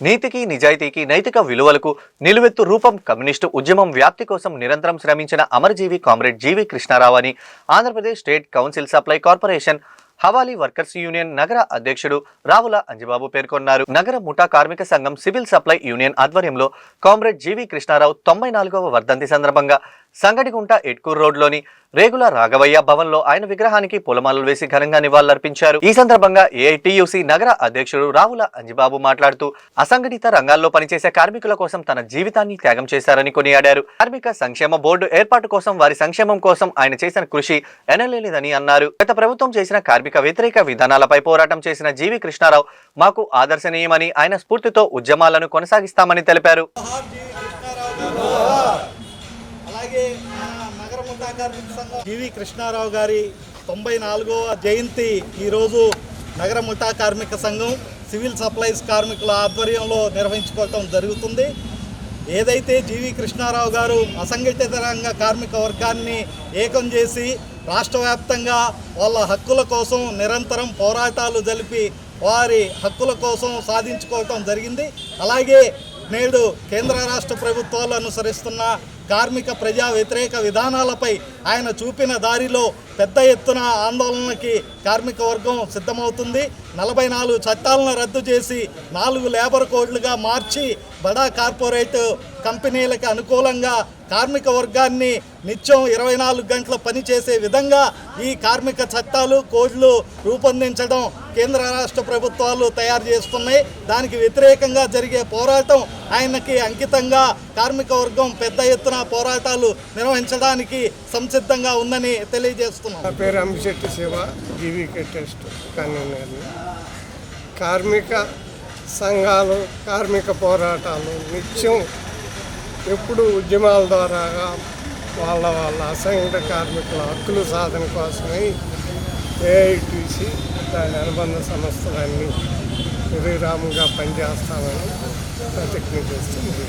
నీతికి నిజాయితీకి నైతిక విలువలకు నిలువెత్తు రూపం కమ్యూనిస్టు ఉద్యమం వ్యాప్తి కోసం నిరంతరం శ్రమించిన అమరజీవి కామ్రేడ్ జీవి కృష్ణారావు అని Andhra Pradesh state council supply corporation హవాలీ వర్కర్స్ యూనియన్ నగర అధ్యక్షుడు రావుల అంజిబాబు పేర్కొన్నారు. నగర ముఠా కార్మిక సంఘం సివిల్ సప్లై యూనియన్ ఆధ్వర్యంలో కామ్రేడ్ జీవి కృష్ణారావు 94వ వర్ధంతి సందర్భంగా సంగడిగుంట ఎట్కూర్ రోడ్లోని రేగుల రాఘవయ్య భవన్లో ఆయన విగ్రహానికి పూలమాలలు వేసి ఘనంగా నివాళులర్పించారు. ఈ సందర్భంగా ఏఐటియుసి నగర అధ్యక్షుడు రావుల అంజిబాబు మాట్లాడుతూ అసంఘటిత రంగాల్లో పనిచేసే కార్మికుల కోసం తన జీవితాన్ని త్యాగం చేశారని కొనియాడారు. కార్మిక సంక్షేమ బోర్డు ఏర్పాటు కోసం వారి సంక్షేమం కోసం ఆయన చేసిన కృషి ఎనలేనిదని అన్నారు. గత ప్రభుత్వం చేసిన కార్మిక వ్యతిరేక విధానాలపై పోరాటం చేసిన జీవి కృష్ణారావు మాకు ఆదర్శనీయమని ఆయన స్ఫూర్తితో ఉద్యమాలను కొనసాగిస్తామని తెలిపారు. నగర ముఠా కార్మిక సంఘం జీవి కృష్ణారావు గారి 94వ జయంతి ఈరోజు నగర ముఠా కార్మిక సంఘం సివిల్ సప్లైస్ కార్మికుల ఆధ్వర్యంలో నిర్వహించుకోవటం జరుగుతుంది. ఏదైతే జీవి కృష్ణారావు గారు అసంఘటిత రంగ కార్మిక వర్గాన్ని ఏకం చేసి రాష్ట్ర వ్యాప్తంగా వాళ్ళ హక్కుల కోసం నిరంతరం పోరాటాలు జరిపి వారి హక్కుల కోసం సాధించుకోవటం జరిగింది. అలాగే నేడు కేంద్ర రాష్ట్ర ప్రభుత్వాలు అనుసరిస్తున్న కార్మిక ప్రజా వ్యతిరేక విధానాలపై ఆయన చూపిన దారిలో పెద్ద ఎత్తున ఆందోళనకి కార్మిక వర్గం సిద్ధమవుతుంది. 44 చట్టాలను రద్దు చేసి 4 లేబర్ కోడ్లుగా మార్చి బడా కార్పొరేట్ కంపెనీలకు అనుకూలంగా కార్మిక వర్గాన్ని నిత్యం 24 గంటల పనిచేసే విధంగా ఈ కార్మిక చట్టాలు కోడ్లు రూపొందించడం కేంద్ర రాష్ట్ర ప్రభుత్వాలు తయారు చేస్తున్నాయి. దానికి వ్యతిరేకంగా జరిగే పోరాటం ఆయనకి అంకితంగా కార్మిక వర్గం పెద్ద ఎత్తున పోరాటాలు నిర్వహించడానికి సంసిద్ధంగా ఉందని తెలియజేస్తున్నాం. నా పేరు అంశెట్టి శివ, జీవీకే టెస్ట్ కన్వీనర్ని. కార్మిక సంఘాలు కార్మిక పోరాటాలు నిత్యం ఎప్పుడు ఉద్యమాల ద్వారా వాళ్ళ అసంఘటిత కార్మికుల హక్కుల సాధన కోసమై ఏఐటీసీ దాని అనుబంధ సంస్థలన్నీ నిర్విరామంగా పనిచేస్తామని ప్రతిజ్ఞ చేస్తుంది.